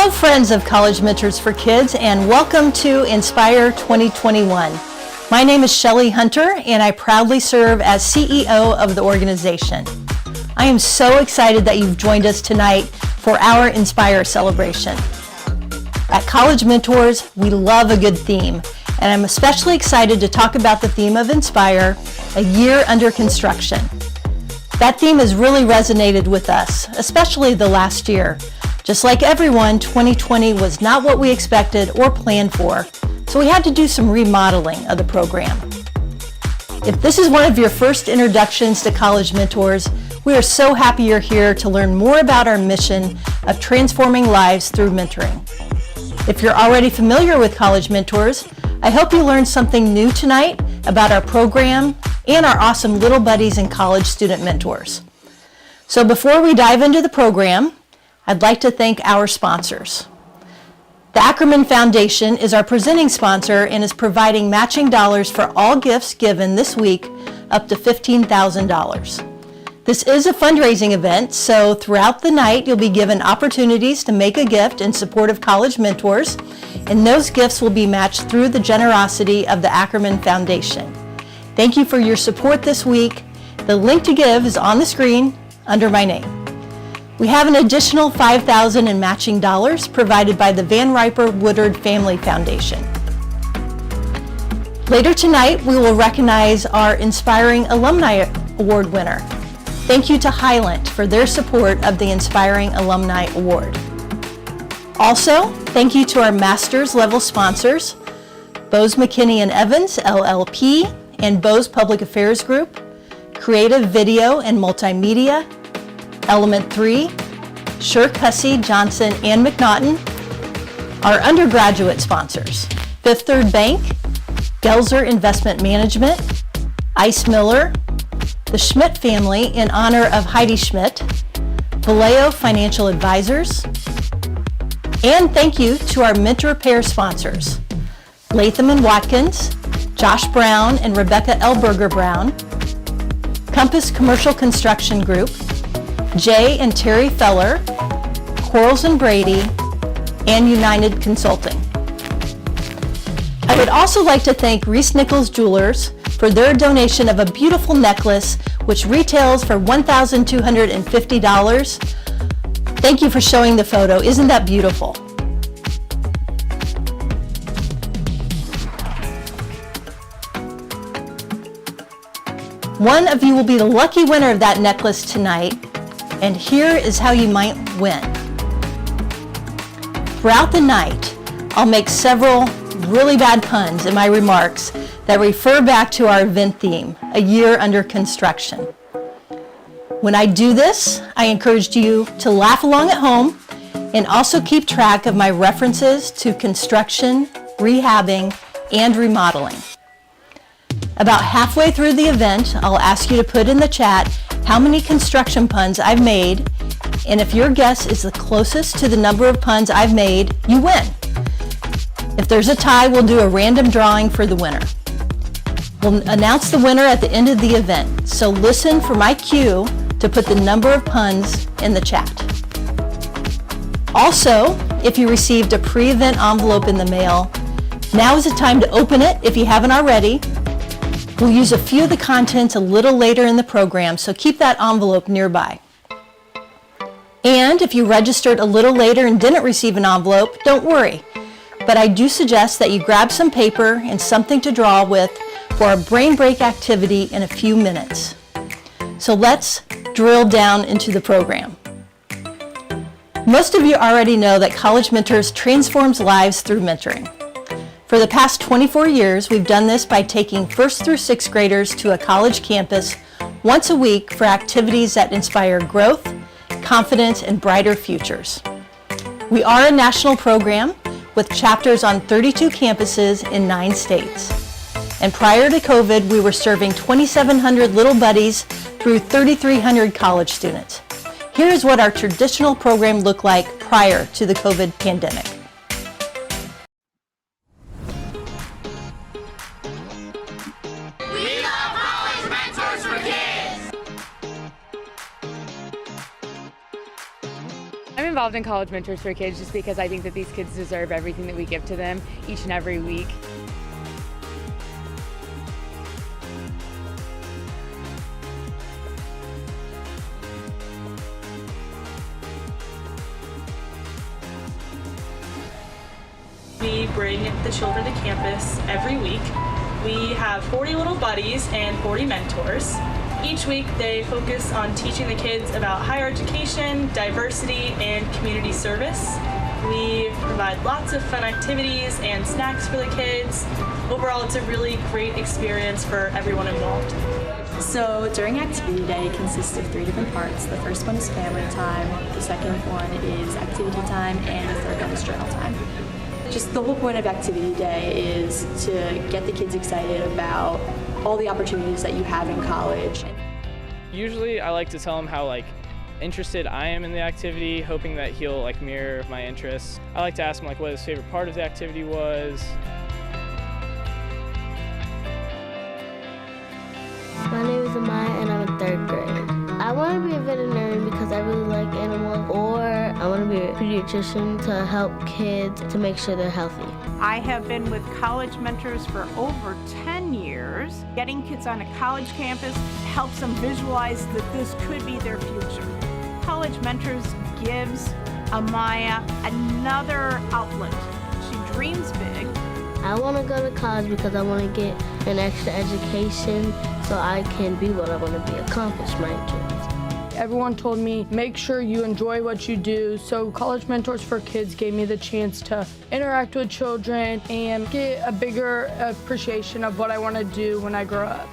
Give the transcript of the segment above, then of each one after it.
Hello friends of College Mentors for Kids, and welcome to Inspire 2021. My name is Shelley Hunter and I proudly serve as CEO of the organization. I am so excited that you've joined us tonight for our Inspire celebration. At College Mentors, we love a good theme, and I'm especially excited to talk about the theme of Inspire, a year under construction. That theme has really resonated with us, especially the last year. Just like everyone, 2020 was not what we expected or planned for, so we had to do some remodeling of the program. If this is one of your first introductions to College Mentors, we are so happy you're here to learn more about our mission of transforming lives through mentoring. If you're already familiar with College Mentors, I hope you learned something new tonight about our program and our awesome little buddies and college student mentors. So before we dive into the program, I'd like to thank our sponsors. The Ackerman Foundation is our presenting sponsor and is providing matching dollars for all gifts given this week up to $15,000. This is a fundraising event, so throughout the night you'll be given opportunities to make a gift in support of College Mentors, and those gifts will be matched through the generosity of the Ackerman Foundation. Thank you for your support this week. The link to give is on the screen under my name. We have an additional $5,000 in matching dollars provided by the Van Riper Woodard Family Foundation. Later tonight, we will recognize our Inspiring Alumni Award winner. Thank you to Highland for their support of the Inspiring Alumni Award. Also, thank you to our Master's level sponsors, Bose McKinney & Evans, LLP, and Bose Public Affairs Group, Creative Video and Multimedia, Element 3, Shirk, Hussey, Johnson, and McNaughton. Our undergraduate sponsors, Fifth Third Bank, Gelzer Investment Management, Ice Miller, the Schmidt family in honor of Heidi Schmidt, Vallejo Financial Advisors, and thank you to our mentor pair sponsors, Latham & Watkins, Josh Brown and Rebecca Elberger Brown, Compass Commercial Construction Group, Jay and Terry Feller, Quarles and Brady, and United Consulting. I would also like to thank Reese Nichols Jewelers for their donation of a beautiful necklace which retails for $1,250. Thank you for showing the photo. Isn't that beautiful? One of you will be the lucky winner of that necklace tonight, and here is how you might win. Throughout the night, I'll make several really bad puns in my remarks that refer back to our event theme, a year under construction. When I do this, I encourage you to laugh along at home and also keep track of my references to construction, rehabbing, and remodeling. About halfway through the event, I'll ask you to put in the chat how many construction puns I've made, and if your guess is the closest to the number of puns I've made, you win. If there's a tie, we'll do a random drawing for the winner. We'll announce the winner at the end of the event, so listen for my cue to put the number of puns in the chat. Also, if you received a pre-event envelope in the mail, now is the time to open it if you haven't already. We'll use a few of the contents a little later in the program, so keep that envelope nearby. And if you registered a little later and didn't receive an envelope, don't worry. But I do suggest that you grab some paper and something to draw with for our brain break activity in a few minutes. So let's drill down into the program. Most of you already know that College Mentors transforms lives through mentoring. For the past 24 years, we've done this by taking 1st through 6th graders to a college campus once a week for activities that inspire growth, confidence, and brighter futures. We are a national program with chapters on 32 campuses in 9 states. And prior to COVID, we were serving 2,700 little buddies through 3,300 college students. Here's what our traditional program looked like prior to the COVID pandemic. We love College Mentors for Kids! I'm involved in College Mentors for Kids just because I think that these kids deserve everything that we give to them each and every week. We bring the children to campus every week. We have 40 little buddies and 40 mentors. Each week they focus on teaching the kids about higher education, diversity, and community service. We provide lots of fun activities and snacks for the kids. Overall, it's a really great experience for everyone involved. So during activity day, it consists of 3 different parts. The first one is family time, the second one is activity time, and the third one is journal time. Just the whole point of activity day is to get the kids excited about all the opportunities that you have in college. Usually I like to tell him how interested I am in the activity, hoping that he'll mirror my interests. I like to ask him what his favorite part of the activity was. My name is Amaya and I'm in 3rd grade. I want to be a veterinarian because I really like animals, or I want to be a pediatrician to help kids to make sure they're healthy. I have been with College Mentors for over 10 years. Getting kids on a college campus helps them visualize that this could be their future. College Mentors gives Amaya another outlet. She dreams big. I want to go to college because I want to get an extra education so I can be what I want to be, accomplish my dreams. Everyone told me, make sure you enjoy what you do. So College Mentors for Kids gave me the chance to interact with children and get a bigger appreciation of what I want to do when I grow up.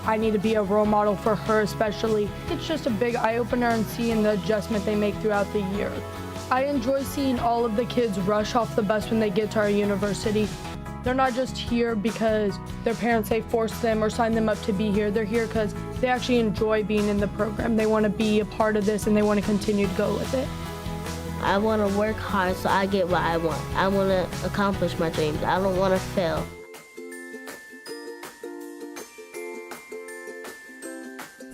I need to be a role model for her especially. It's just a big eye-opener and seeing the adjustment they make throughout the year. I enjoy seeing all of the kids rush off the bus when they get to our university. They're not just here because their parents forced them or signed them up to be here. They're here because they actually enjoy being in the program. They want to be a part of this and they want to continue to go with it. I want to work hard so I get what I want. I want to accomplish my dreams. I don't want to fail.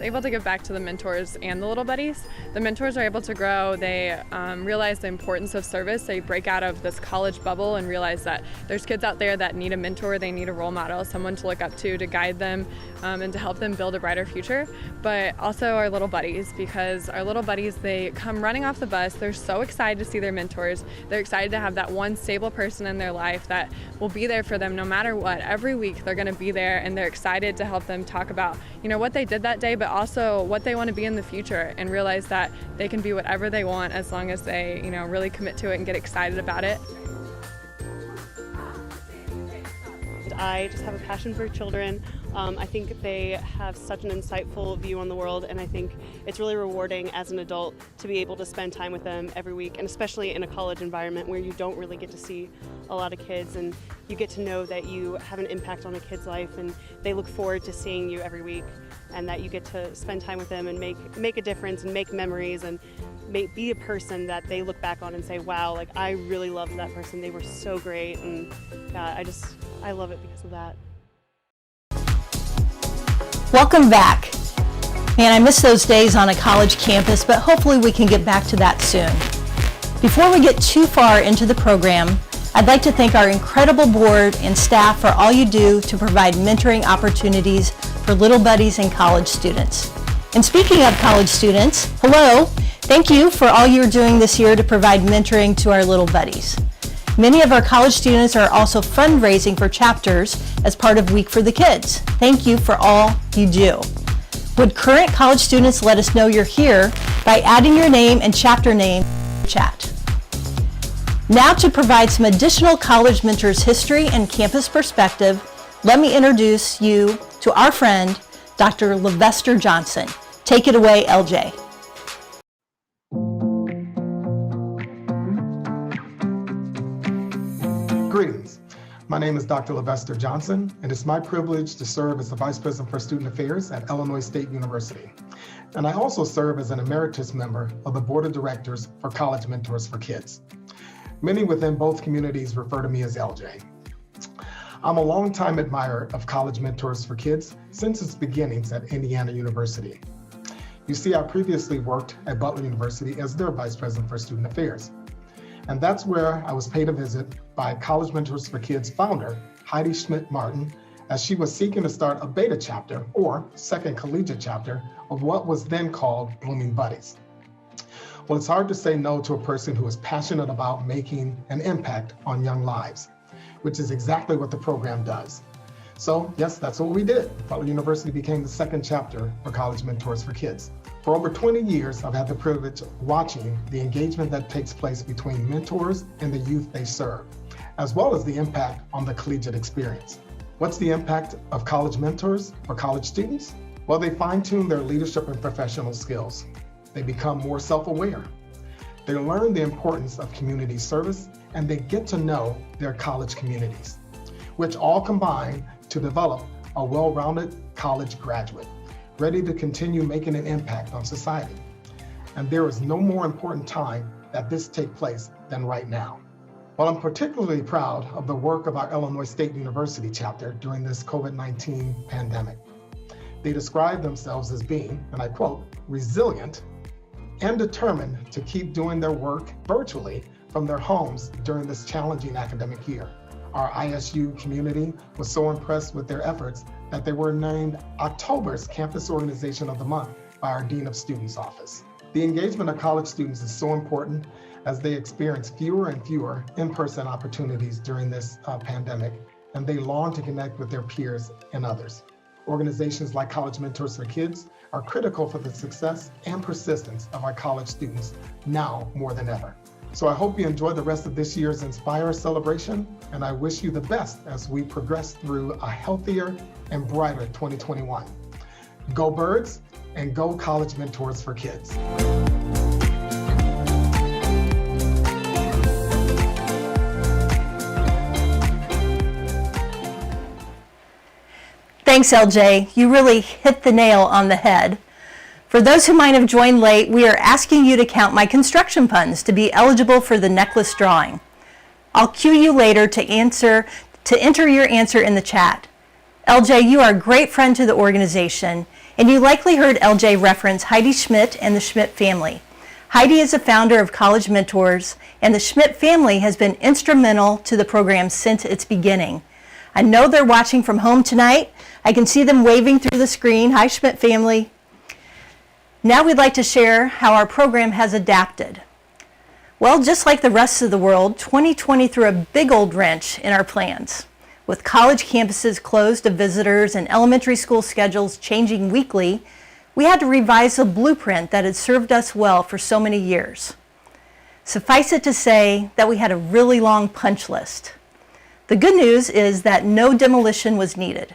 Able to give back to the mentors and the little buddies. The mentors are able to grow. They realize the importance of service. They break out of this college bubble and realize that there's kids out there that need a mentor, they need a role model, someone to look up to guide them and to help them build a brighter future. But also our little buddies, because our little buddies, they come running off the bus. They're so excited to see their mentors. They're excited to have that one stable person in their life that will be there for them no matter what. Every week they're going to be there, and they're excited to help them talk about what they did that day, but also what they want to be in the future, and realize that they can be whatever they want as long as they really commit to it and get excited about it. I just have a passion for children. I think they have such an insightful view on the world, and I think it's really rewarding as an adult to be able to spend time with them every week, and especially in a college environment where you don't really get to see a lot of kids, and you get to know that you have an impact on a kid's life, and they look forward to seeing you every week, and that you get to spend time with them and make a difference and make memories and be a person that they look back on and say, wow, I really loved that person. They were so great, and I love it because of that. Welcome back. Man, I miss those days on a college campus, but hopefully we can get back to that soon. Before we get too far into the program, I'd like to thank our incredible board and staff for all you do to provide mentoring opportunities for little buddies and college students. And speaking of college students, hello, thank you for all you're doing this year to provide mentoring to our little buddies. Many of our college students are also fundraising for chapters as part of Week for the Kids. Thank you for all you do. Would current college students let us know you're here by adding your name and chapter name in the chat. Now to provide some additional College Mentors history and campus perspective, let me introduce you to our friend, Dr. Levester Johnson. Take it away, LJ. Greetings. My name is Dr. Levester Johnson, and it's my privilege to serve as the Vice President for Student Affairs at Illinois State University. And I also serve as an emeritus member of the Board of Directors for College Mentors for Kids. Many within both communities refer to me as LJ. I'm a longtime admirer of College Mentors for Kids since its beginnings at Indiana University. You see, I previously worked at Butler University as their Vice President for Student Affairs. And that's where I was paid a visit by College Mentors for Kids founder, Heidi Schmidt-Martin, as she was seeking to start a beta chapter, or second collegiate chapter, of what was then called Blooming Buddies. Well, it's hard to say no to a person who is passionate about making an impact on young lives, which is exactly what the program does. So yes, that's what we did. Butler University became the second chapter for College Mentors for Kids. For over 20 years, I've had the privilege of watching the engagement that takes place between mentors and the youth they serve, as well as the impact on the collegiate experience. What's the impact of college mentors for college students? Well, they fine-tune their leadership and professional skills. They become more self-aware. They learn the importance of community service, and they get to know their college communities, which all combine to develop a well-rounded college graduate, ready to continue making an impact on society. And there is no more important time that this take place than right now. Well, I'm particularly proud of the work of our Illinois State University chapter during this COVID-19 pandemic. They describe themselves as being, and I quote, resilient and determined to keep doing their work virtually from their homes during this challenging academic year. Our ISU community was so impressed with their efforts that they were named October's Campus Organization of the Month by our Dean of Students office. The engagement of college students is so important as they experience fewer and fewer in-person opportunities during this pandemic, and they long to connect with their peers and others. Organizations like College Mentors for Kids are critical for the success and persistence of our college students now more than ever. So I hope you enjoy the rest of this year's Inspire celebration, and I wish you the best as we progress through a healthier and brighter 2021. Go Birds and go College Mentors for Kids. Thanks, LJ. You really hit the nail on the head. For those who might have joined late, we are asking you to count my construction puns to be eligible for the necklace drawing. I'll cue you later to enter your answer in the chat. LJ, you are a great friend to the organization, and you likely heard LJ reference Heidi Schmidt and the Schmidt family. Heidi is the founder of College Mentors, and the Schmidt family has been instrumental to the program since its beginning. I know they're watching from home tonight. I can see them waving through the screen. Hi, Schmidt family. Now we'd like to share how our program has adapted. Well, just like the rest of the world, 2020 threw a big old wrench in our plans. With college campuses closed to visitors and elementary school schedules changing weekly, we had to revise the blueprint that had served us well for so many years. Suffice it to say that we had a really long punch list. The good news is that no demolition was needed.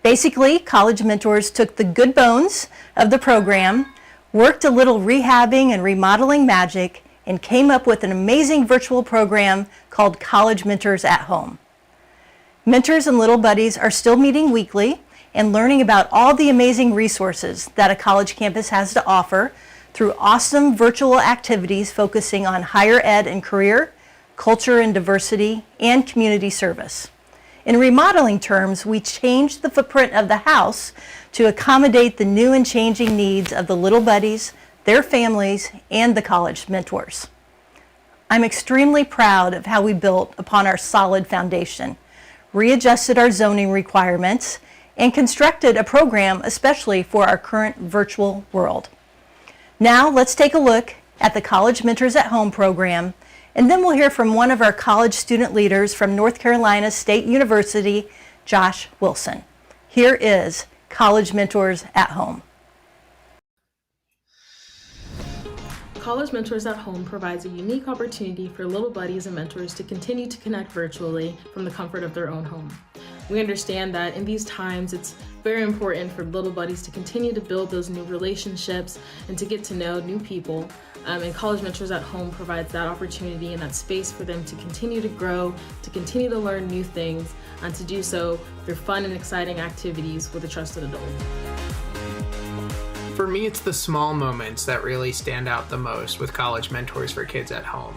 Basically, College Mentors took the good bones of the program, worked a little rehabbing and remodeling magic, and came up with an amazing virtual program called College Mentors at Home. Mentors and little buddies are still meeting weekly and learning about all the amazing resources that a college campus has to offer through awesome virtual activities focusing on higher ed and career, culture and diversity, and community service. In remodeling terms, we changed the footprint of the house to accommodate the new and changing needs of the little buddies, their families, and the college mentors. I'm extremely proud of how we built upon our solid foundation, readjusted our zoning requirements, and constructed a program especially for our current virtual world. Now let's take a look at the College Mentors at Home program, and then we'll hear from one of our college student leaders from North Carolina State University, Josh Wilson. Here is College Mentors at Home. College Mentors at Home provides a unique opportunity for little buddies and mentors to continue to connect virtually from the comfort of their own home. We understand that in these times, it's very important for little buddies to continue to build those new relationships and to get to know new people. And College Mentors at Home provides that opportunity and that space for them to continue to grow, to continue to learn new things, and to do so through fun and exciting activities with a trusted adult. For me, it's the small moments that really stand out the most with College Mentors for Kids at Home.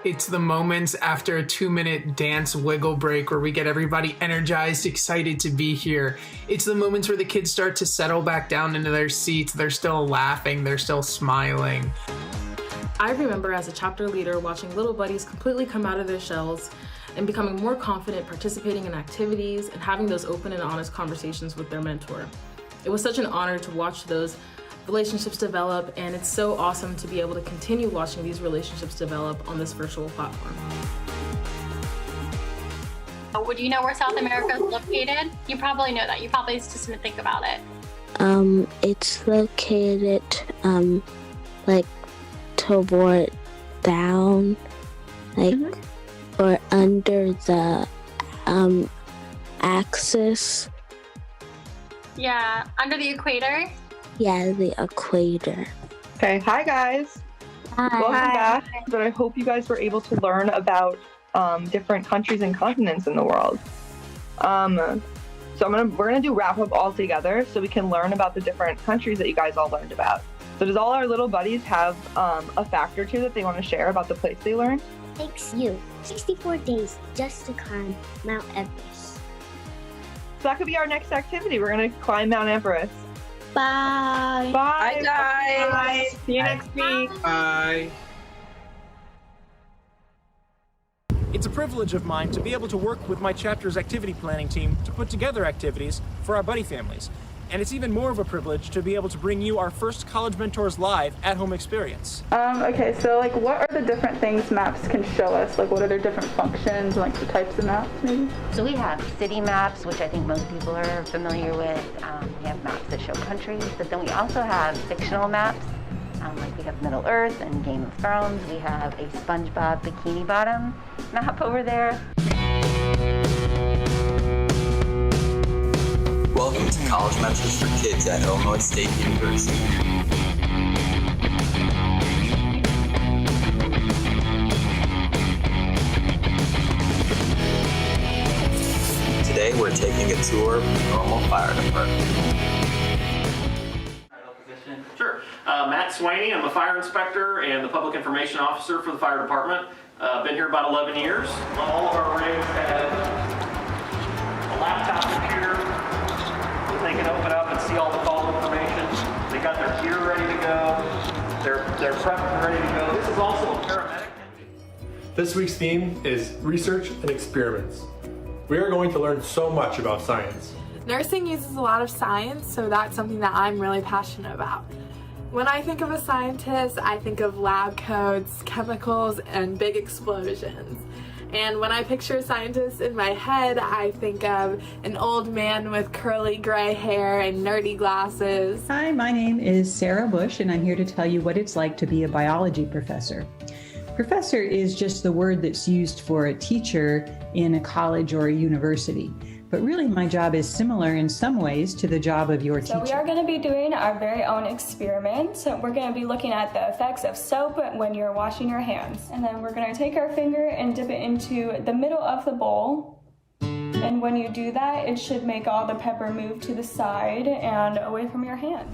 It's the moments after a 2-minute dance wiggle break where we get everybody energized, excited to be here. It's the moments where the kids start to settle back down into their seats. They're still laughing, they're still smiling. I remember as a chapter leader watching little buddies completely come out of their shells and becoming more confident participating in activities and having those open and honest conversations with their mentor. It was such an honor to watch those relationships develop, and it's so awesome to be able to continue watching these relationships develop on this virtual platform. Would you know where South America is located? You probably know that. You probably just didn't think about it. It's located, like toward down, like, or under the, axis. Yeah, under the equator. Yeah, the equator. Okay, hi guys. Hi. Welcome back. But I hope you guys were able to learn about different countries and continents in the world. So we're gonna do wrap up all together so we can learn about the different countries that you guys all learned about. So does all our little buddies have a fact or two that they want to share about the place they learned? Takes you 64 days just to climb Mount Everest. So that could be our next activity. We're gonna climb Mount Everest. Bye. Bye. Bye, guys. Bye. See you next week. Bye. It's a privilege of mine to be able to work with my chapter's activity planning team to put together activities for our buddy families. And it's even more of a privilege to be able to bring you our first College Mentors Live at-home experience. Okay, so like what are the different things maps can show us? Like what are their different functions, like the types of maps maybe? So we have city maps, which I think most people are familiar with. We have maps that show countries, but then we also have fictional maps. Like we have Middle Earth and Game of Thrones. We have a SpongeBob Bikini Bottom map over there. Welcome to College Mentors for Kids at Illinois State University. Today we're taking a tour of the Normal Fire Department. Sure. Matt Swaney, I'm a fire inspector and the public information officer for the fire department. Been here about 11 years. All of our rigs have a laptop computer that they can open up and see all the call information. They got their gear ready to go. They're prepped and ready to go. This is also a paramedic. This week's theme is research and experiments. We are going to learn so much about science. Nursing uses a lot of science, so that's something that I'm really passionate about. When I think of a scientist, I think of lab coats, chemicals, and big explosions. And when I picture a scientist in my head, I think of an old man with curly gray hair and nerdy glasses. Hi, my name is Sarah Bush, and I'm here to tell you what it's like to be a biology professor. Professor is just the word that's used for a teacher in a college or a university. But really, my job is similar in some ways to the job of your teacher. So we are going to be doing our very own experiment. So we're going to be looking at the effects of soap when you're washing your hands. And then we're going to take our finger and dip it into the middle of the bowl. And when you do that, it should make all the pepper move to the side and away from your hand.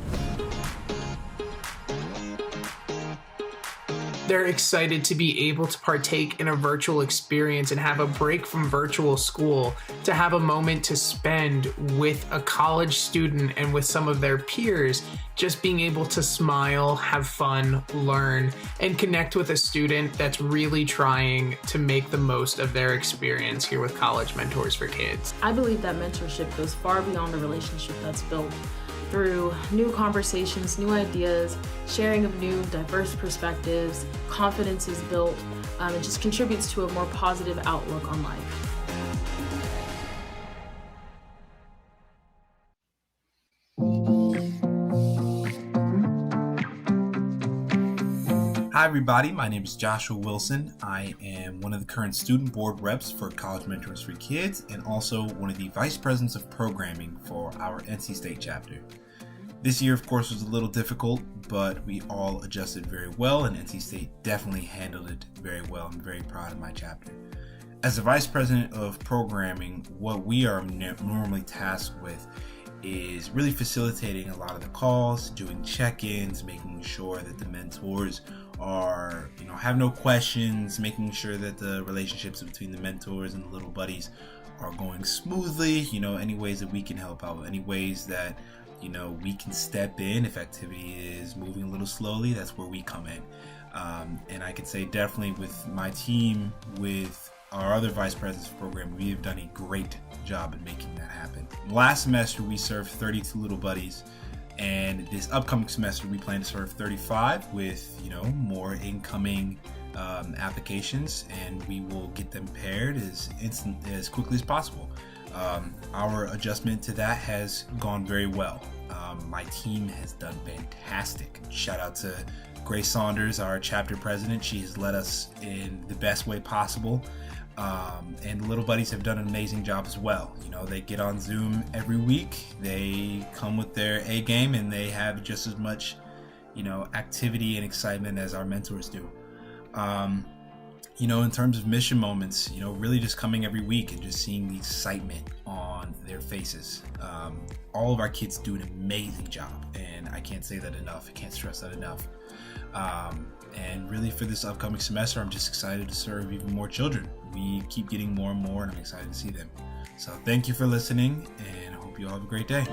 They're excited to be able to partake in a virtual experience and have a break from virtual school, to have a moment to spend with a college student and with some of their peers, just being able to smile, have fun, learn, and connect with a student that's really trying to make the most of their experience here with College Mentors for Kids. I believe that mentorship goes far beyond the relationship that's built through new conversations, new ideas, sharing of new diverse perspectives. Confidence is built. It just contributes to a more positive outlook on life. Hi everybody, my name is Joshua Wilson. I am one of the current student board reps for College Mentors for Kids and also one of the vice presidents of programming for our NC State chapter. This year, of course, was a little difficult, but we all adjusted very well, and NC State definitely handled it very well. I'm very proud of my chapter. As the vice president of programming, what we are normally tasked with is really facilitating a lot of the calls, doing check-ins, making sure that the mentors are, have no questions, making sure that the relationships between the mentors and the little buddies are going smoothly. Any ways that we can help out, any ways that we can step in if activity is moving a little slowly, that's where we come in. And I can say definitely with my team, with our other vice presidents program, we have done a great job in making that happen. Last semester we served 32 little buddies, and this upcoming semester we plan to serve 35 with more incoming applications, and we will get them paired as quickly as possible. Our adjustment to that has gone very well. My team has done fantastic. Shout out to Grace Saunders, our chapter president. She has led us in the best way possible. And the little buddies have done an amazing job as well. They get on Zoom every week. They come with their A game, and they have just as much, activity and excitement as our mentors do. In terms of mission moments, really just coming every week and just seeing the excitement on their faces. All of our kids do an amazing job, and I can't say that enough. I can't stress that enough. And really for this upcoming semester, I'm just excited to serve even more children. We keep getting more and more, and I'm excited to see them. So thank you for listening, and I hope you all have a great day.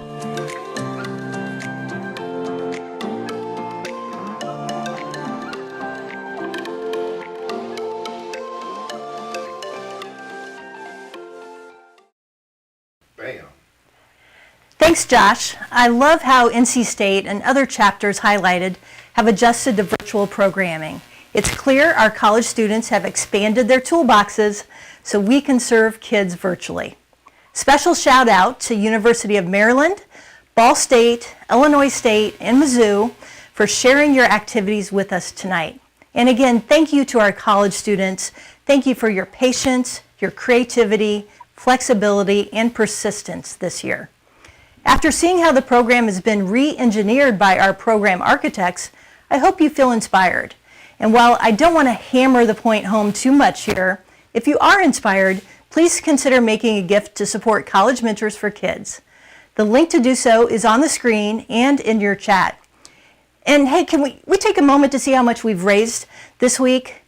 Thanks, Josh. I love how NC State and other chapters highlighted have adjusted to virtual programming. It's clear our college students have expanded their toolboxes so we can serve kids virtually. Special shout out to University of Maryland, Ball State, Illinois State, and Mizzou for sharing your activities with us tonight. And again, thank you to our college students. Thank you for your patience, your creativity, flexibility, and persistence this year. After seeing how the program has been re-engineered by our program architects, I hope you feel inspired. And while I don't want to hammer the point home too much here, if you are inspired, please consider making a gift to support College Mentors for Kids. The link to do so is on the screen and in your chat. And hey, can we take a moment to see how much we've raised this week?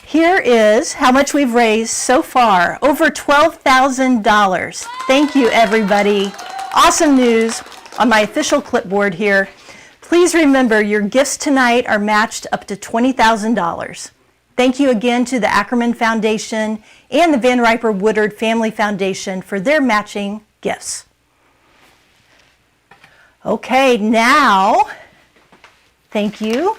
Here is how much we've raised so far, over $12,000. Thank you, everybody. Awesome news on my official clipboard here. Please remember your gifts tonight are matched up to $20,000. Thank you again to the Ackerman Foundation and the Van Riper Woodard Family Foundation for their matching gifts. Okay, now, thank you.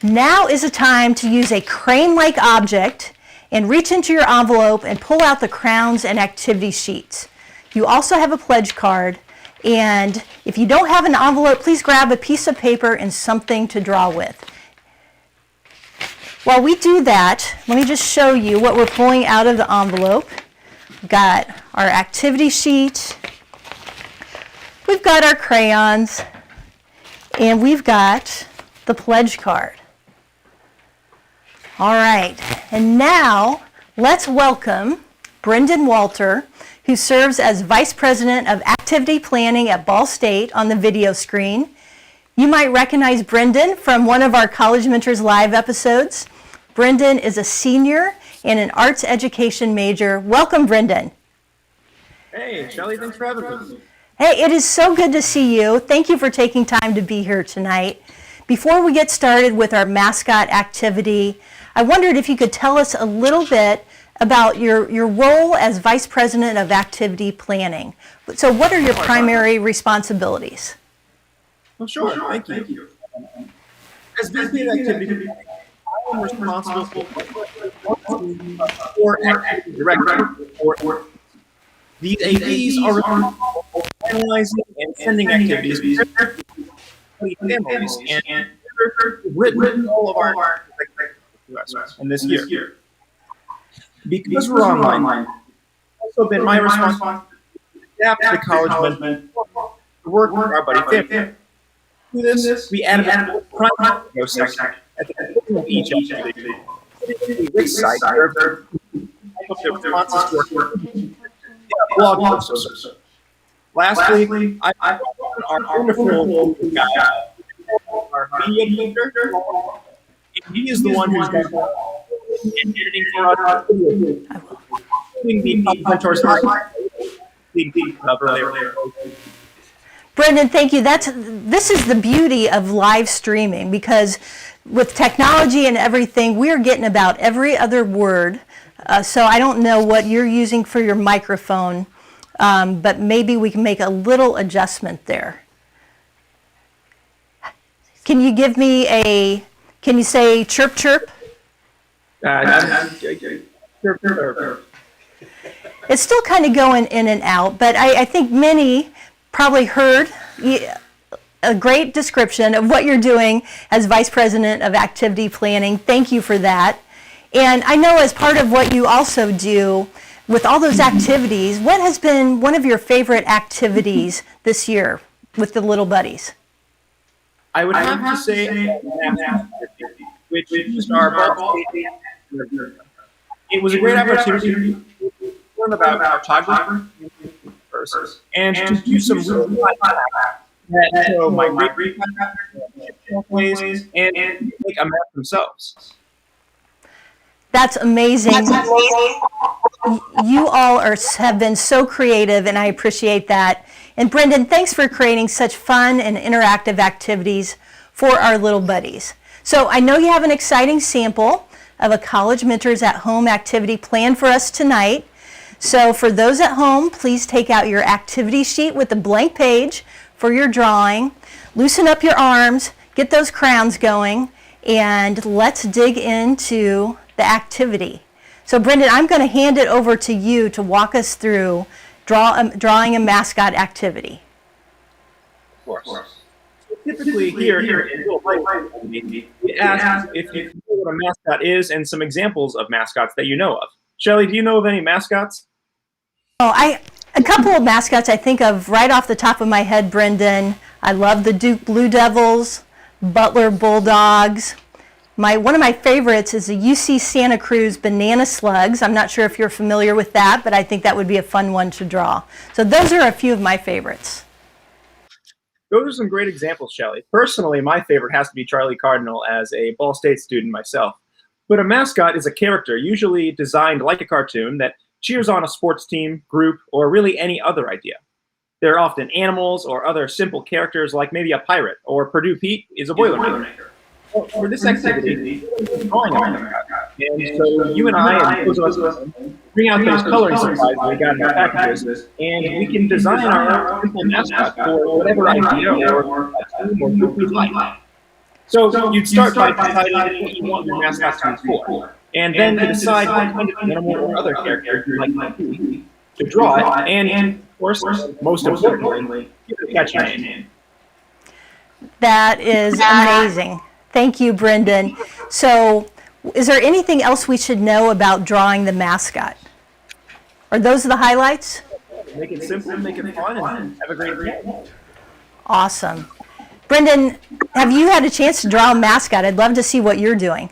Now is a time to use a crane-like object and reach into your envelope and pull out the crowns and activity sheets. You also have a pledge card, and if you don't have an envelope, please grab a piece of paper and something to draw with. While we do that, let me just show you what we're pulling out of the envelope. We've got our activity sheet, we've got our crayons, and we've got the pledge card. All right, and now let's welcome Brendan Walter, who serves as Vice President of Activity Planning at Ball State on the video screen. You might recognize Brendan from one of our College Mentors Live episodes. Brendan is a senior and an arts education major. Welcome, Brendan. Hey, Shelly, thanks for having us. Hey, it is so good to see you. Thank you for taking time to be here tonight. Before we get started with our mascot activity, I wondered if you could tell us a little bit about your role as Vice President of Activity Planning. So what are your primary responsibilities? Well, sure. Thank you. As VP of Activity Planning, I am responsible for activity director. These APs are responsible for analyzing and sending activities to families, and written all of our activities in this year. Because we're online, it's also been my responsibility to adapt to the college mentor to work with our buddy family. To this, we added a primary section at the beginning of each activity. Which site their responses to our blog posts. Lastly, I found our wonderful guide our media director, and he is the one who's done editing for us, including the mentors earlier. Brendan, thank you. This is the beauty of live streaming, because with technology and everything, we're getting about every other word. So I don't know what you're using for your microphone, but maybe we can make a little adjustment there. Can you give me can you say chirp chirp? It's still kind of going in and out, but I think many probably heard a great description of what you're doing as Vice President of Activity Planning. Thank you for that. And I know as part of what you also do with all those activities, what has been one of your favorite activities this year with the little buddies? I would have to say which is our ball. It was a great opportunity to learn about cartography first, and to do some really that show my great ways and make a map themselves. That's amazing. You all have been so creative, and I appreciate that. And Brendan, thanks for creating such fun and interactive activities for our little buddies. So I know you have an exciting sample of a College Mentors at Home activity planned for us tonight. So for those at home, please take out your activity sheet with a blank page for your drawing. Loosen up your arms, get those crowns going, and let's dig into the activity. So Brendan, I'm going to hand it over to you to walk us through drawing a mascot activity. Of course. So typically here in Little Buddies, we ask if you know what a mascot is and some examples of mascots that you know of. Shelley, do you know of any mascots? Oh, a couple of mascots I think of right off the top of my head, Brendan. I love the Duke Blue Devils, Butler Bulldogs. One of my favorites is the UC Santa Cruz Banana Slugs. I'm not sure if you're familiar with that, but I think that would be a fun one to draw. So those are a few of my favorites. Those are some great examples, Shelley. Personally, my favorite has to be Charlie Cardinal as a Ball State student myself. But a mascot is a character, usually designed like a cartoon, that cheers on a sports team, group, or really any other idea. They're often animals or other simple characters like maybe a pirate, or Purdue Pete is a Boilermaker. Well, for this activity, we're drawing a mascot. And so you and I and those of us bring out those coloring supplies that we got in our packages, and we can design our own simple mascot for whatever idea or team or group we like. So you'd start by deciding what you want your mascot to be for, and then to decide what kind of animal or other character you'd like to draw it, and of course, most importantly, give it a catchy name. That is amazing. Thank you, Brendan. So is there anything else we should know about drawing the mascot? Are those the highlights? Make it simple, make it fun, and have a great day. Awesome. Brendan, have you had a chance to draw a mascot? I'd love to see what you're doing.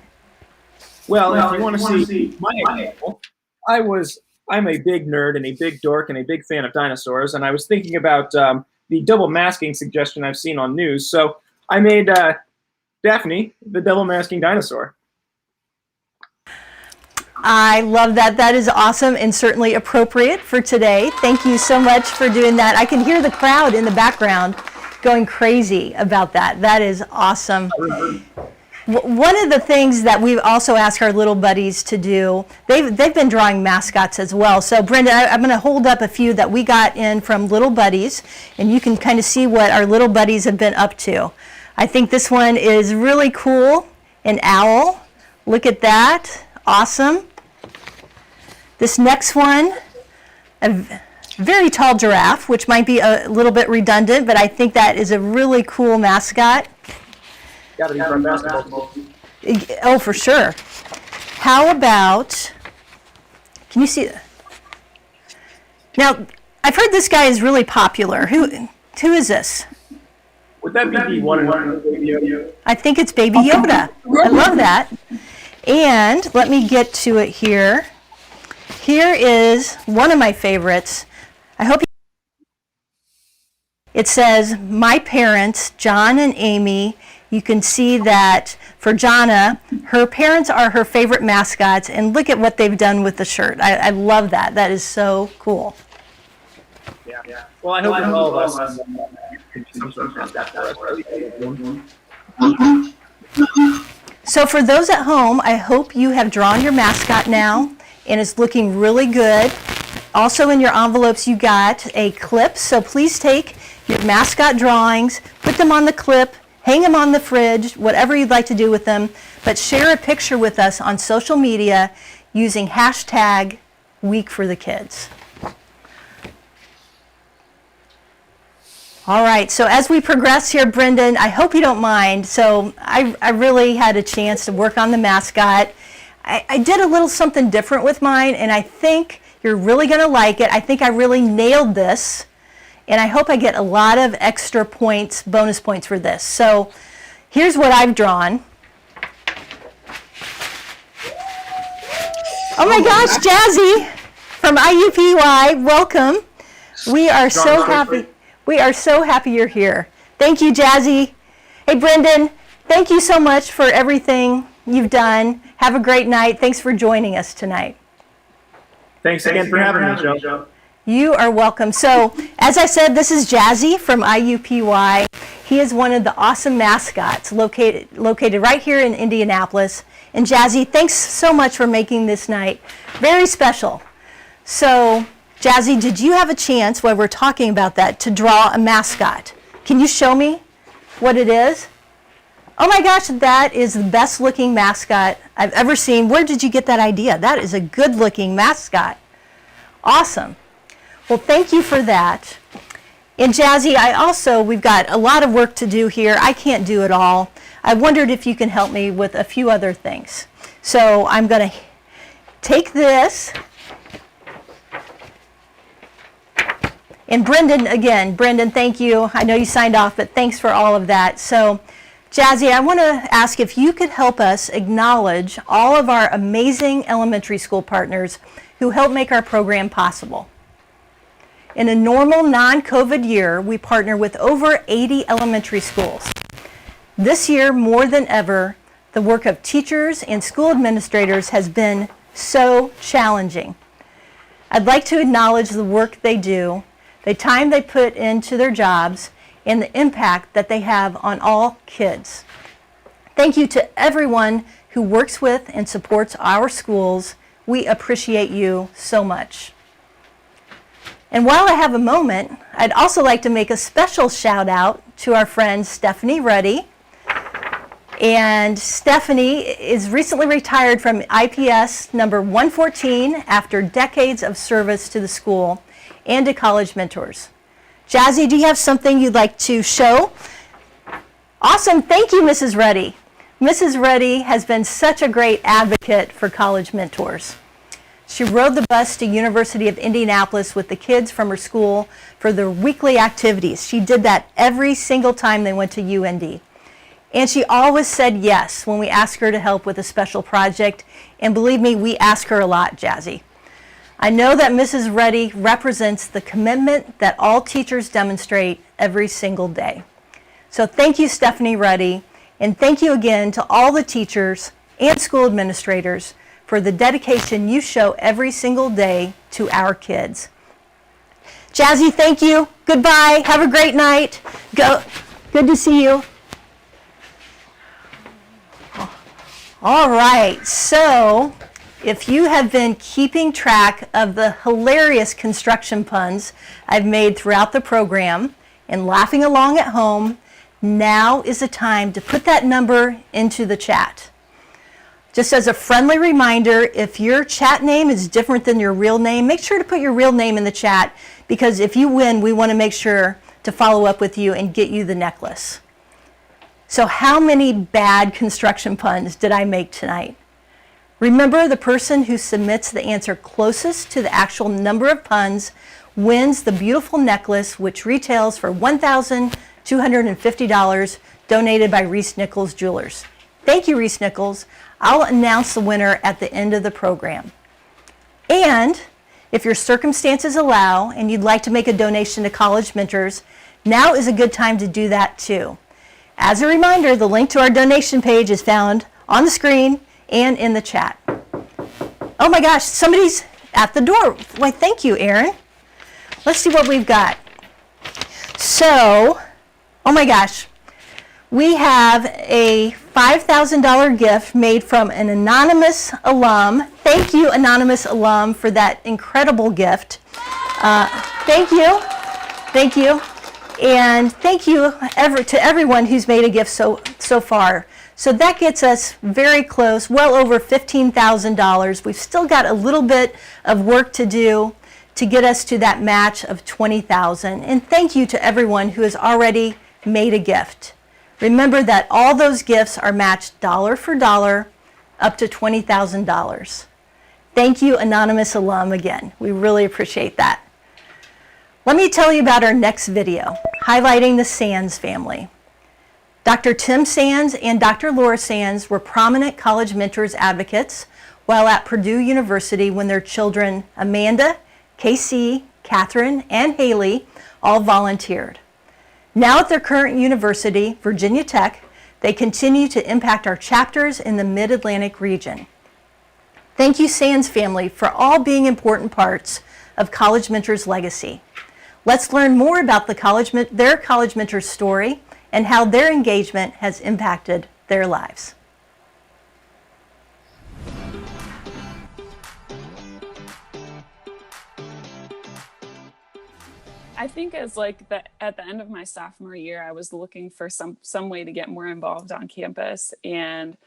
Well, if you want to see my example, I'm a big nerd and a big dork and a big fan of dinosaurs, and I was thinking about the double masking suggestion I've seen on news, so I made Daphne, the double masking dinosaur. I love that. That is awesome and certainly appropriate for today. Thank you so much for doing that. I can hear the crowd in the background going crazy about that. That is awesome. One of the things that we've also asked our little buddies to do, they've been drawing mascots as well. So Brendan, I'm going to hold up a few that we got in from Little Buddies, and you can kind of see what our little buddies have been up to. I think this one is really cool, an owl. Look at that, awesome. This next one, a very tall giraffe, which might be a little bit redundant, but I think that is a really cool mascot. Gotta be from basketball. Oh, for sure. How about, can you see? Now, I've heard this guy is really popular. Who is this? Would that be the one and only Baby Yoda? I think it's Baby Yoda. I love that. And let me get to it here. Here is one of my favorites. I hope It says, my parents, John and Amy. You can see that for Jonna, her parents are her favorite mascots, and look at what they've done with the shirt. I love that. That is so cool. Yeah. Well, I hope that all of us can do some sort of mascot for us. So for those at home, I hope you have drawn your mascot now, and it's looking really good. Also in your envelopes, you got a clip, so please take your mascot drawings, put them on the clip, hang them on the fridge, whatever you'd like to do with them, but share a picture with us on social media using hashtag Week for the Kids. All right, so as we progress here, Brendan, I hope you don't mind. So I really had a chance to work on the mascot. I did a little something different with mine, and I think you're really going to like it. I think I really nailed this, and I hope I get a lot of extra points, bonus points for this. So here's what I've drawn. Oh my gosh, Jazzy from IUPUI, welcome. We are so happy. We are so happy you're here. Thank you, Jazzy. Hey, Brendan, thank you so much for everything you've done. Have a great night. Thanks for joining us tonight. Thanks again for having me, Joe. You are welcome. So, as I said, this is Jazzy from IUPUI. He is one of the awesome mascots located right here in Indianapolis. And Jazzy, thanks so much for making this night very special. So, Jazzy, did you have a chance, while we're talking about that, to draw a mascot? Can you show me what it is? Oh my gosh, that is the best looking mascot I've ever seen. Where did you get that idea? That is a good looking mascot. Awesome. Well, thank you for that. And Jazzy, we've got a lot of work to do here. I can't do it all. I wondered if you can help me with a few other things. So I'm going to take this. And Brendan, thank you. I know you signed off, but thanks for all of that. So, Jazzy, I want to ask if you could help us acknowledge all of our amazing elementary school partners who help make our program possible. In a normal non-COVID year, we partner with over 80 elementary schools. This year, more than ever, the work of teachers and school administrators has been so challenging. I'd like to acknowledge the work they do, the time they put into their jobs, and the impact that they have on all kids. Thank you to everyone who works with and supports our schools. We appreciate you so much. And while I have a moment, I'd also like to make a special shout out to our friend Stephanie Ruddy. And Stephanie is recently retired from IPS number 114 after decades of service to the school and to College Mentors. Jazzy, do you have something you'd like to show? Awesome, thank you, Mrs. Ruddy. Mrs. Ruddy has been such a great advocate for College Mentors. She rode the bus to University of Indianapolis with the kids from her school for their weekly activities. She did that every single time they went to UND. And she always said yes when we asked her to help with a special project. And believe me, we ask her a lot, Jazzy. I know that Mrs. Ruddy represents the commitment that all teachers demonstrate every single day. So thank you, Stephanie Ruddy, and thank you again to all the teachers and school administrators for the dedication you show every single day to our kids. Jazzy, thank you. Goodbye. Have a great night. Good to see you. All right, so if you have been keeping track of the hilarious construction puns I've made throughout the program and laughing along at home, now is the time to put that number into the chat. Just as a friendly reminder, if your chat name is different than your real name, make sure to put your real name in the chat, because if you win, we want to make sure to follow up with you and get you the necklace. So how many bad construction puns did I make tonight? Remember, the person who submits the answer closest to the actual number of puns wins the beautiful necklace, which retails for $1,250, donated by Reese Nichols Jewelers. Thank you, Reese Nichols. I'll announce the winner at the end of the program. And if your circumstances allow and you'd like to make a donation to College Mentors, Now is a good time to do that too. As a reminder, the link to our donation page is found on the screen and in the chat. Oh my gosh, somebody's at the door. Why, thank you, Aaron. Let's see what we've got. So, oh my gosh, we have a $5,000 gift made from an anonymous alum. Thank you, anonymous alum, for that incredible gift. Thank you. Thank you. And thank you to everyone who's made a gift so far. So that gets us very close, well over $15,000. We've still got a little bit of work to do to get us to that match of $20,000. And thank you to everyone who has already made a gift. Remember that all those gifts are matched dollar for dollar up to $20,000. Thank you, anonymous alum, again. We really appreciate that. Let me tell you about our next video, highlighting the Sands family. Dr. Tim Sands and Dr. Laura Sands were prominent college mentors advocates while at Purdue University when their children Amanda, Casey, Catherine, and Haley all volunteered. Now at their current university, Virginia Tech, they continue to impact our chapters in the Mid-Atlantic region. Thank you, Sands family, for all being important parts of College Mentors' legacy. Let's learn more about their College Mentors story and how their engagement has impacted their lives. I think as at the end of my sophomore year, I was looking for some way to get more involved on campus. And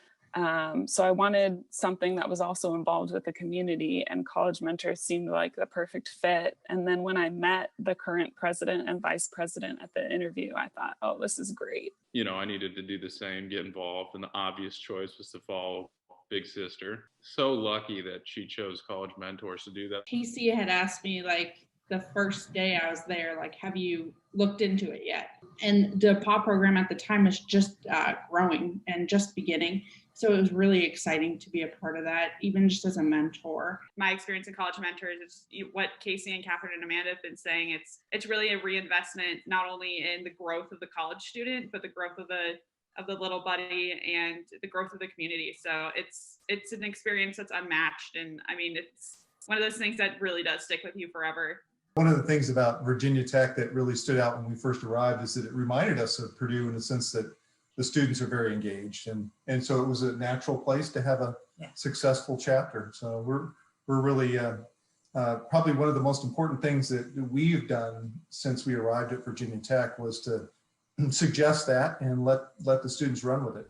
so I wanted something that was also involved with the community, and College Mentors seemed like the perfect fit. And then when I met the current president and vice president at the interview, I thought, oh, this is great. You know, I needed to do the same, get involved, and the obvious choice was to follow Big Sister. So lucky that she chose College Mentors to do that. Casey had asked me the first day I was there, have you looked into it yet? And the PAW program at the time was just growing and just beginning. So it was really exciting to be a part of that, even just as a mentor. My experience in College Mentors is what Casey and Catherine and Amanda have been saying. It's really a reinvestment, not only in the growth of the college student, but the growth of the little buddy and the growth of the community. So it's an experience that's unmatched. And I mean, it's one of those things that really does stick with you forever. One of the things about Virginia Tech that really stood out when we first arrived is that it reminded us of Purdue in the sense that the students are very engaged, and so it was a natural place to have a successful chapter. So we're really probably one of the most important things that we've done since we arrived at Virginia Tech was to suggest that and let the students run with it.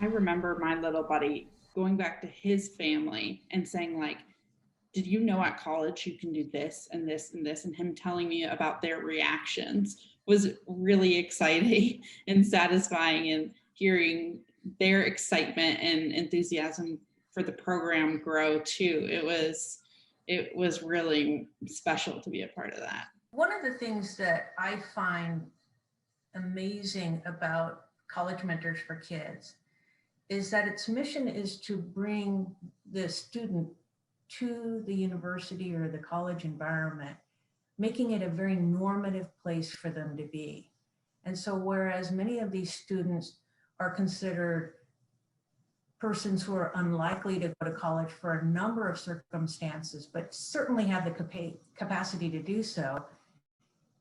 I remember my little buddy going back to his family and saying did you know at college you can do this and this and this, and him telling me about their reactions was really exciting and satisfying, and hearing their excitement and enthusiasm for the program grow too. It was really special to be a part of that. One of the things that I find amazing about College Mentors for Kids is that its mission is to bring the student to the university or the college environment, making it a very normative place for them to be. And so whereas many of these students are considered persons who are unlikely to go to college for a number of circumstances, but certainly have the capacity to do so,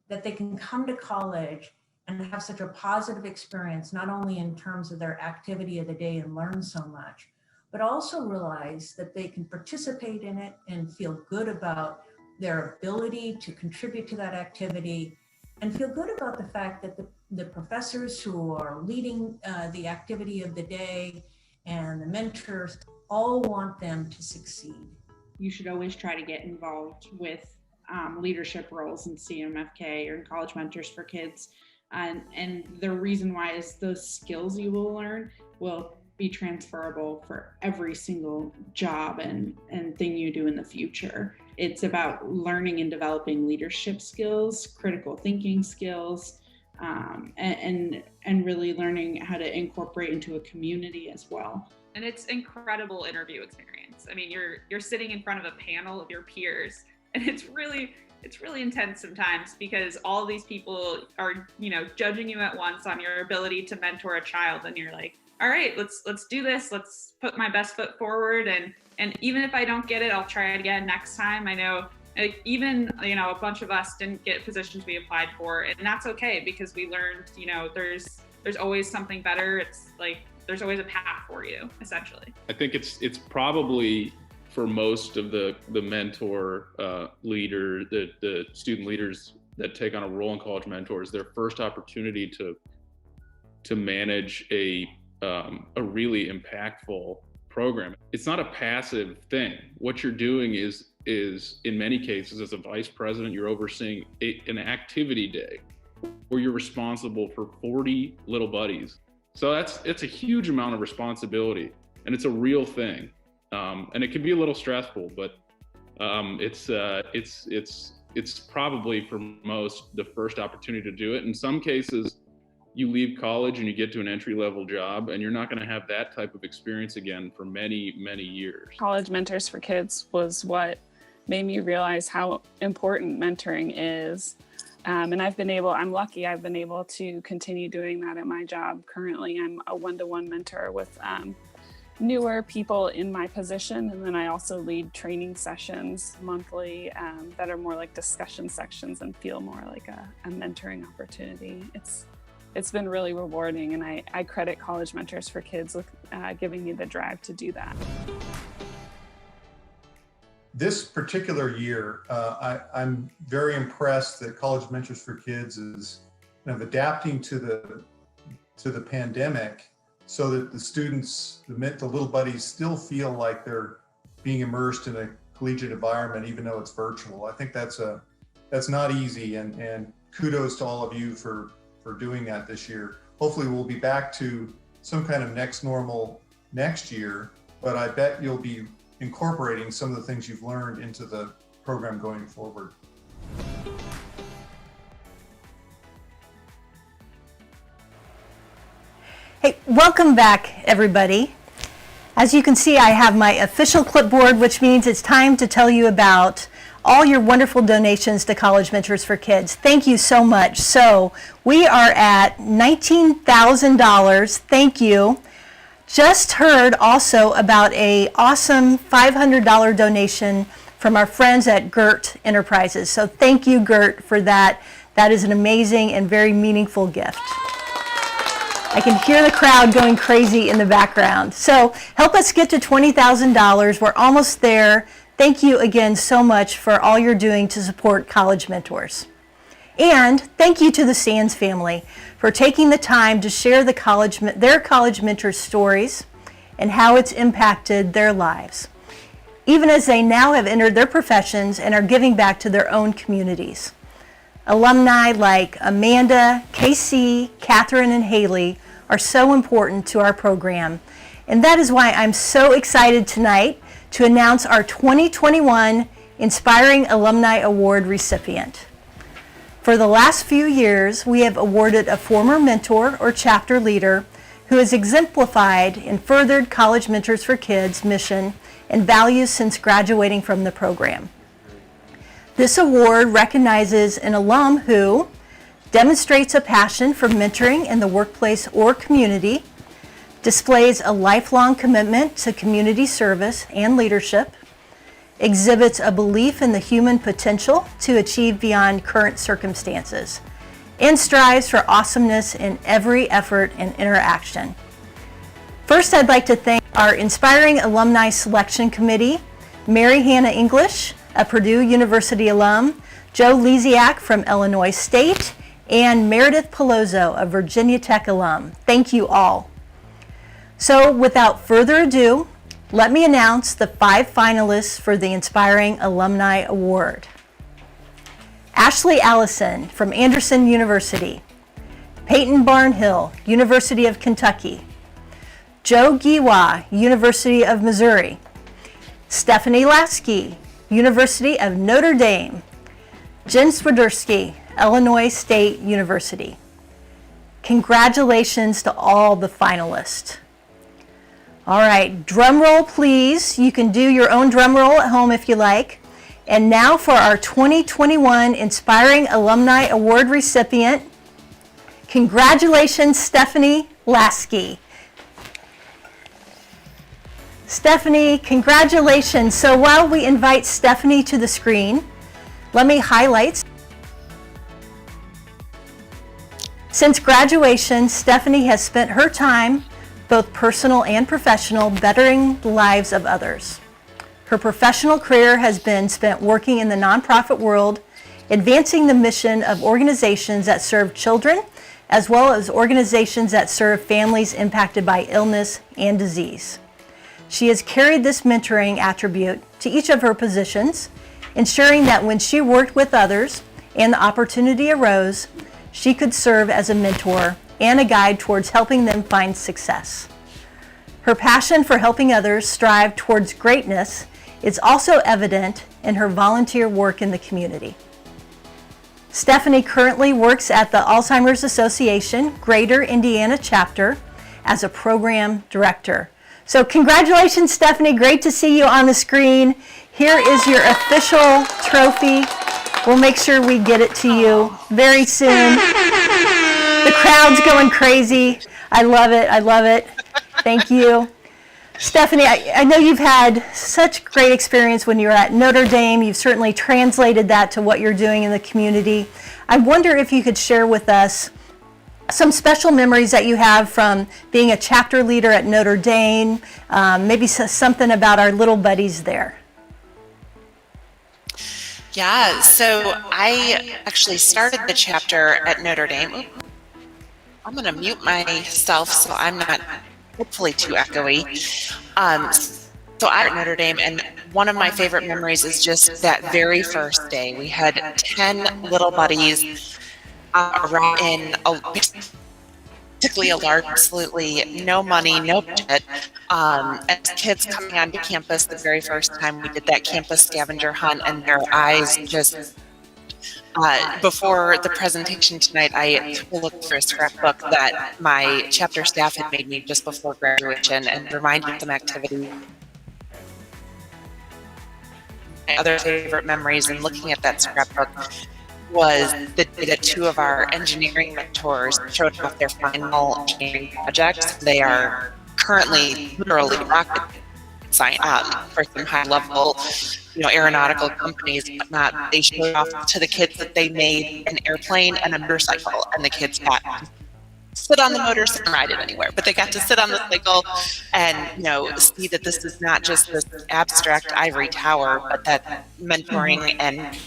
that they can come to college and have such a positive experience, not only in terms of their activity of the day and learn so much, but also realize that they can participate in it and feel good about their ability to contribute to that activity, and feel good about the fact that the professors who are leading the activity of the day and the mentors all want them to succeed. You should always try to get involved with leadership roles in CMFK or in College Mentors for Kids. And the reason why is those skills you will learn will be transferable for every single job and thing you do in the future. It's about learning and developing leadership skills, critical thinking skills, and really learning how to incorporate into a community as well. And it's incredible interview experience. I mean, you're sitting in front of a panel of your peers, and it's really it's really intense sometimes because all of these people are, you know, judging you at once on your ability to mentor a child, and you're like, all right, let's do this. Let's put my best foot forward, and even if I don't get it, I'll try it again next time. I know, like, even, you know, a bunch of us didn't get positions we applied for, and that's okay because we learned, you know, there's always something better. It's like there's always a path for you, essentially. I think it's probably, for most of the mentor leader, the student leaders that take on a role in College Mentors, their first opportunity to manage a really impactful program. It's not a passive thing. What you're doing is in many cases, as a vice president, you're overseeing an activity day where you're responsible for 40 little buddies. So it's a huge amount of responsibility, and it's a real thing. And it can be a little stressful, but it's probably for most the first opportunity to do it. In some cases, you leave college and you get to an entry-level job, and you're not going to have that type of experience again for many, many years. College Mentors for Kids was what made me realize how important mentoring is. And I'm lucky I've been able to continue doing that at my job. Currently, I'm a one-to-one mentor with newer people in my position, and then I also lead training sessions monthly that are more like discussion sections and feel more like a mentoring opportunity. It's been really rewarding, and I credit College Mentors for Kids with giving me the drive to do that. This particular year, I'm very impressed that College Mentors for Kids is kind of adapting to the pandemic, so that the students, the little buddies, still feel like they're being immersed in a collegiate environment, even though it's virtual. I think that's not easy, and kudos to all of you for doing that this year. Hopefully we'll be back to some kind of next normal next year, but I bet you'll be incorporating some of the things you've learned into the program going forward. Hey, welcome back, everybody. As you can see, I have my official clipboard, which means it's time to tell you about all your wonderful donations to College Mentors for Kids. Thank you so much. So we are at $19,000. Thank you. Just heard also about an awesome $500 donation from our friends at Gert Enterprises. So thank you, Gert, for that. That is an amazing and very meaningful gift. I can hear the crowd going crazy in the background. So help us get to $20,000. We're almost there. Thank you again so much for all you're doing to support College Mentors. And thank you to the Sands family for taking the time to share their College Mentors stories and how it's impacted their lives, even as they now have entered their professions and are giving back to their own communities. Alumni like Amanda, KC, Catherine, and Haley are so important to our program. And that is why I'm so excited tonight to announce our 2021 Inspiring Alumni Award recipient. For the last few years, we have awarded a former mentor or chapter leader who has exemplified and furthered College Mentors for Kids' mission and values since graduating from the program. This award recognizes an alum who demonstrates a passion for mentoring in the workplace or community, displays a lifelong commitment to community service and leadership, exhibits a belief in the human potential to achieve beyond current circumstances, and strives for awesomeness in every effort and interaction. First, I'd like to thank our Inspiring Alumni Selection Committee, Mary Hannah English, a Purdue University alum, Joe Lisiak from Illinois State, and Meredith Peloso, a Virginia Tech alum. Thank you all. So without further ado, let me announce the 5 finalists for the Inspiring Alumni Award. Ashley Allison from Anderson University, Peyton Barnhill, University of Kentucky, Joe Giwa, University of Missouri, Stephanie Lasky, University of Notre Dame, Jen Swiderski, Illinois State University. Congratulations to all the finalists. All right, drum roll please. You can do your own drum roll at home if you like. And now for our 2021 Inspiring Alumni Award recipient. Congratulations, Stephanie Lasky. Stephanie, congratulations. So while we invite Stephanie to the screen, let me highlight. Since graduation, Stephanie has spent her time, both personal and professional, bettering the lives of others. Her professional career has been spent working in the nonprofit world, advancing the mission of organizations that serve children, as well as organizations that serve families impacted by illness and disease. She has carried this mentoring attribute to each of her positions, ensuring that when she worked with others and the opportunity arose, she could serve as a mentor and a guide towards helping them find success. Her passion for helping others strive towards greatness is also evident in her volunteer work in the community. Stephanie currently works at the Alzheimer's Association Greater Indiana chapter as a program director. So congratulations, Stephanie. Great to see you on the screen. Here is your official trophy. We'll make sure we get it to you very soon. The crowd's going crazy. I love it. I love it. Thank you. Stephanie, I know you've had such great experience when you were at Notre Dame. You've certainly translated that to what you're doing in the community. I wonder if you could share with us some special memories that you have from being a chapter leader at Notre Dame, maybe something about our little buddies there. Yeah, so I actually started the chapter at Notre Dame. I'm going to mute myself so I'm not hopefully too echoey. So I at Notre Dame, and one of my favorite memories is just that very first day. We had 10 little buddies in particularly a large, absolutely no money, no budget. As kids coming onto campus the very first time we did that campus scavenger hunt, and their eyes just before the presentation tonight, I took a look through a scrapbook that my chapter staff had made me just before graduation and reminded them activity. My other favorite memories in looking at that scrapbook was the day that two of our engineering mentors showed off their final engineering projects. They are currently literally rocket science for some high-level, aeronautical companies, but not. They showed off to the kids that they made an airplane and a motorcycle, and the kids got to sit on the motorcycle and ride it anywhere. But they got to sit on the cycle and see that this is not just this abstract ivory tower, but that mentoring and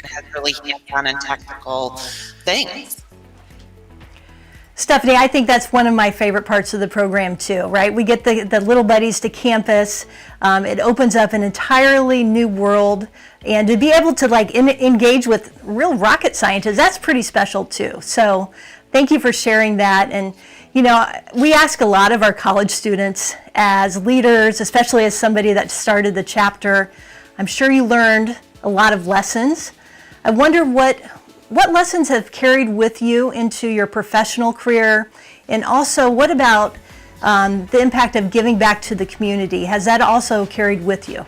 has really hands-on and technical things. Stephanie, I think that's one of my favorite parts of the program too, right? We get the little buddies to campus. It opens up an entirely new world, and to be able to engage with real rocket scientists, that's pretty special too. So thank you for sharing that. And we ask a lot of our college students as leaders, especially as somebody that started the chapter. I'm sure you learned a lot of lessons. I wonder what lessons have carried with you into your professional career, and also what about the impact of giving back to the community? Has that also carried with you?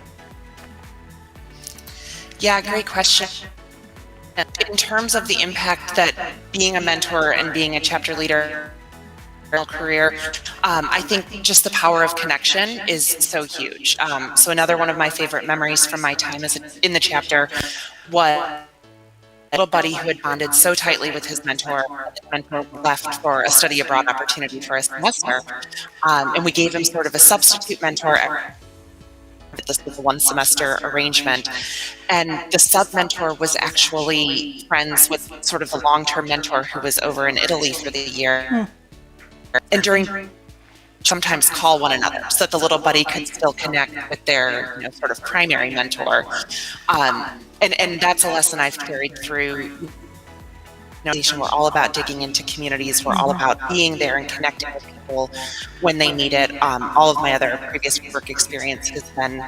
Yeah, great question. In terms of the impact that being a mentor and being a chapter leader career, I think just the power of connection is so huge. So another one of my favorite memories from my time in the chapter was a little buddy who had bonded so tightly with his mentor. His mentor left for a study abroad opportunity for a semester, and we gave him sort of a substitute mentor. This was a one semester arrangement, and the sub mentor was actually friends with sort of the long-term mentor who was over in Italy for the year. And during sometimes call one another so that the little buddy could still connect with their sort of primary mentor. And that's a lesson I've carried through. We're all about digging into communities. We're all about being there and connecting with people when they need it. All of my other previous work experience has been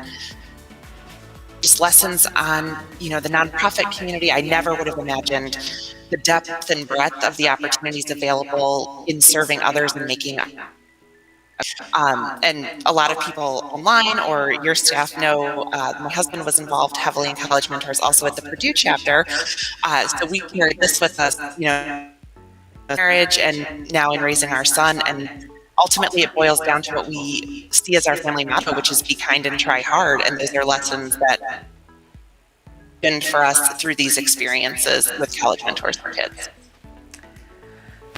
just lessons on, the nonprofit community. I never would have imagined the depth and breadth of the opportunities available in serving others and making a And a lot of people online or your staff know my husband was involved heavily in College Mentors, also at the Purdue chapter. So we carried this with us, marriage and now in raising our son. And ultimately it boils down to what we see as our family motto, which is be kind and try hard. And those are lessons that been for us through these experiences with College Mentors for Kids.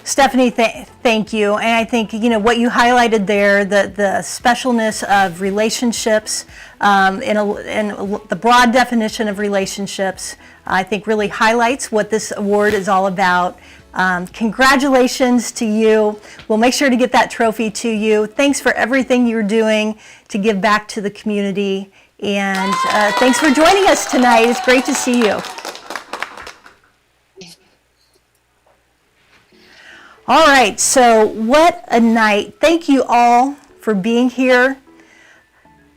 Stephanie, thank you. And I think, what you highlighted there, the specialness of relationships, and the broad definition of relationships, I think really highlights what this award is all about. Congratulations to you. We'll make sure to get that trophy to you. Thanks for everything you're doing to give back to the community. And thanks for joining us tonight. It's great to see you. All right, so what a night. Thank you all for being here.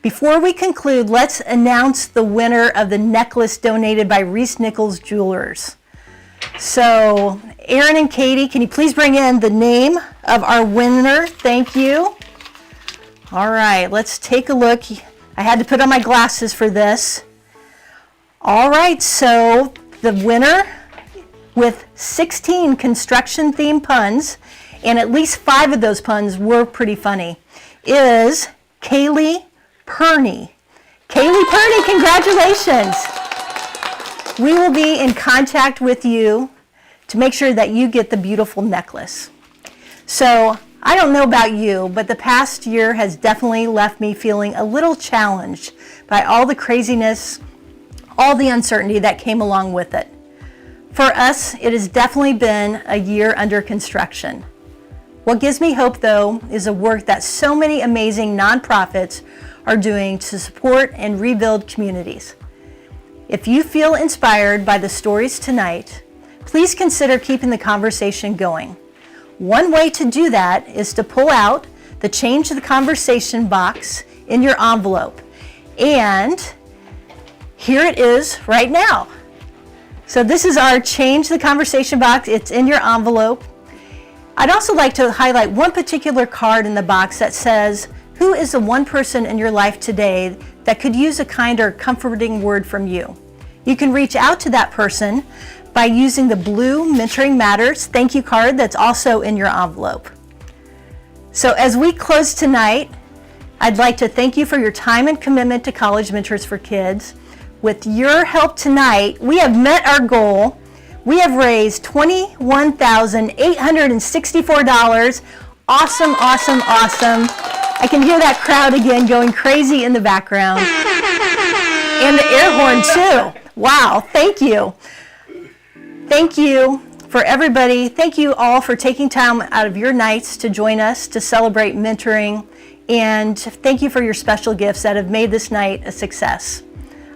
Before we conclude, let's announce the winner of the necklace donated by Reese Nichols Jewelers. So, Aaron and Katie, can you please bring in the name of our winner? Thank you. All right, let's take a look. I had to put on my glasses for this. All right, so the winner with 16 construction-themed puns, and at least 5 of those puns were pretty funny, is Kaylee Perney. Kaylee Perney, congratulations. We will be in contact with you to make sure that you get the beautiful necklace. So, I don't know about you, but the past year has definitely left me feeling a little challenged by all the craziness, all the uncertainty that came along with it. For us, it has definitely been a year under construction. What gives me hope, though, is the work that so many amazing nonprofits are doing to support and rebuild communities. If you feel inspired by the stories tonight, please consider keeping the conversation going. One way to do that is to pull out the Change the Conversation box in your envelope. And here it is right now. So this is our Change the Conversation box. It's in your envelope. I'd also like to highlight one particular card in the box that says, who is the one person in your life today that could use a kind or comforting word from you? You can reach out to that person by using the blue Mentoring Matters thank you card that's also in your envelope. So as we close tonight, I'd like to thank you for your time and commitment to College Mentors for Kids. With your help tonight, we have met our goal. We have raised $21,864. Awesome, awesome, awesome. I can hear that crowd again going crazy in the background. And the air horn too. Wow, thank you. Thank you for everybody. Thank you all for taking time out of your nights to join us to celebrate mentoring. And thank you for your special gifts that have made this night a success.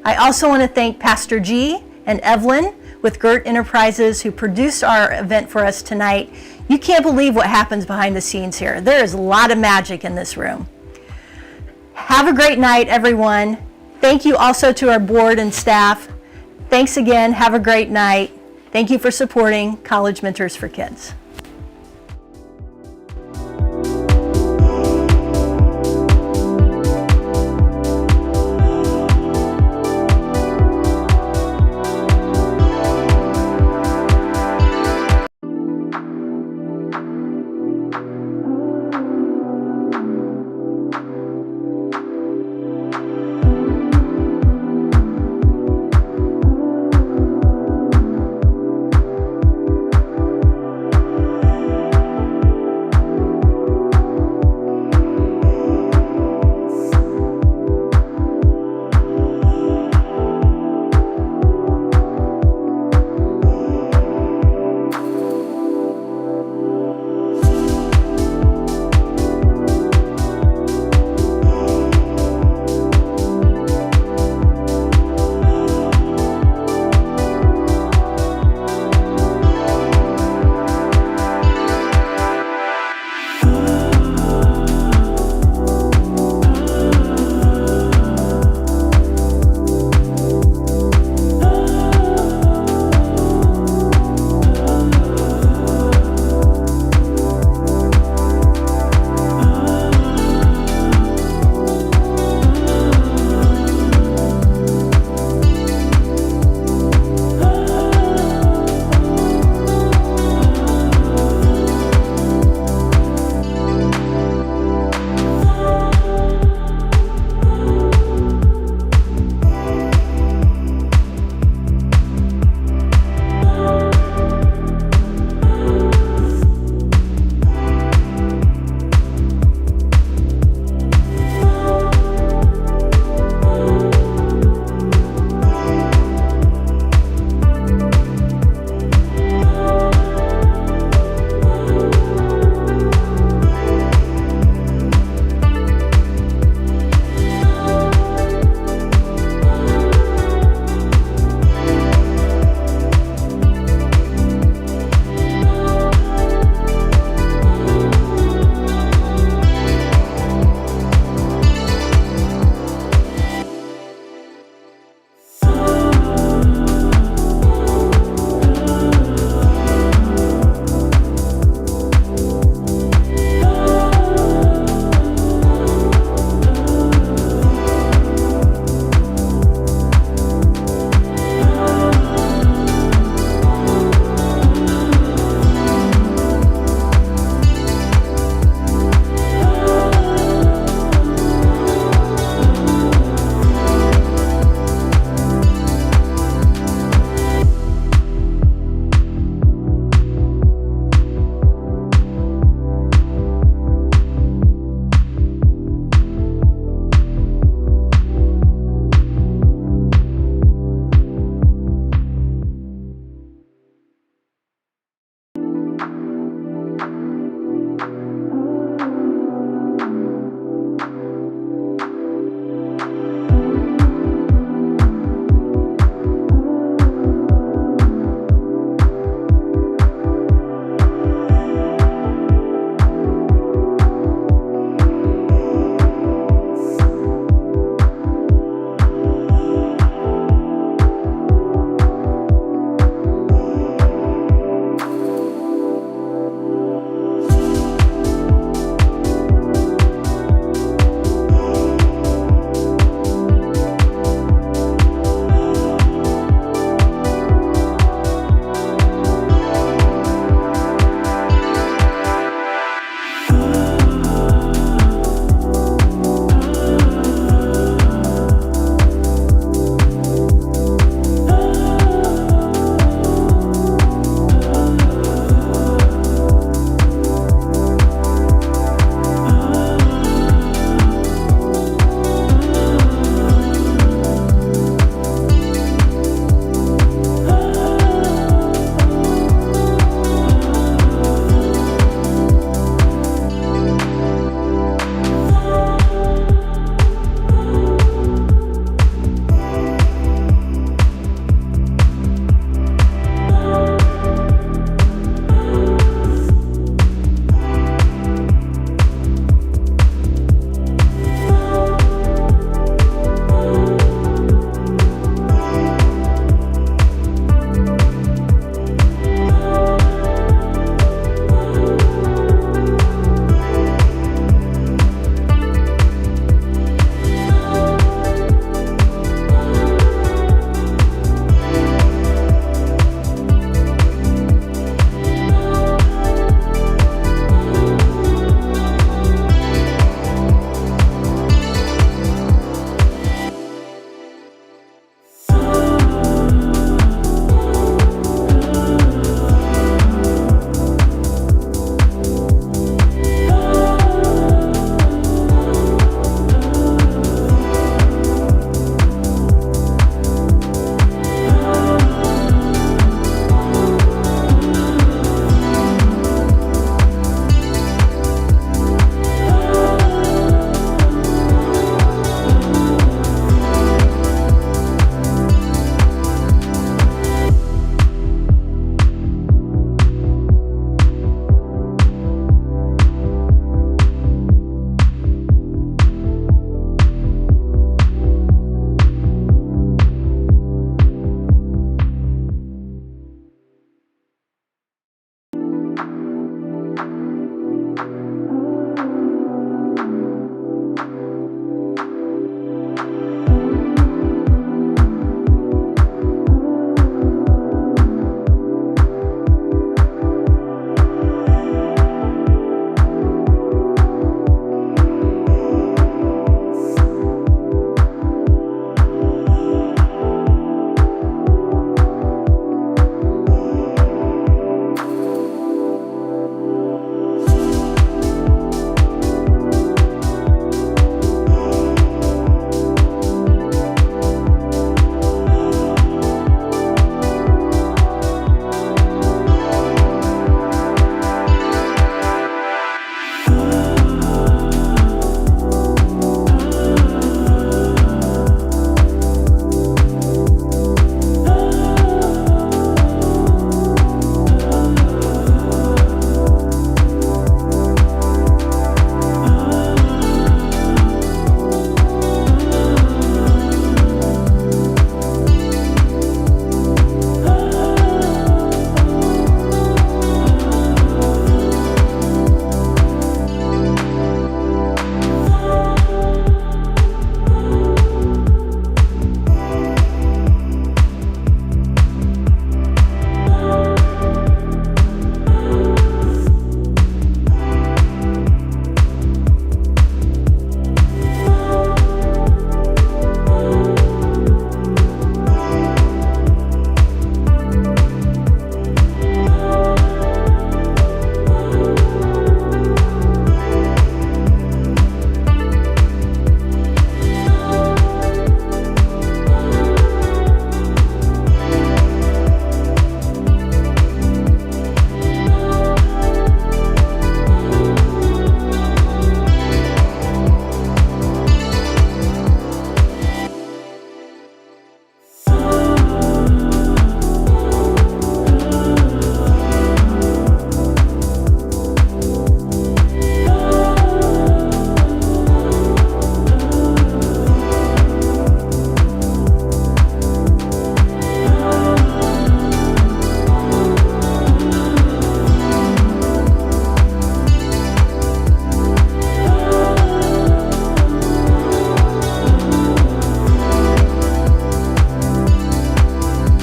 I also want to thank Pastor G and Evelyn with Gert Enterprises who produced our event for us tonight. You can't believe what happens behind the scenes here. There is a lot of magic in this room. Have a great night, everyone. Thank you also to our board and staff. Thanks again. Have a great night. Thank you for supporting College Mentors for Kids.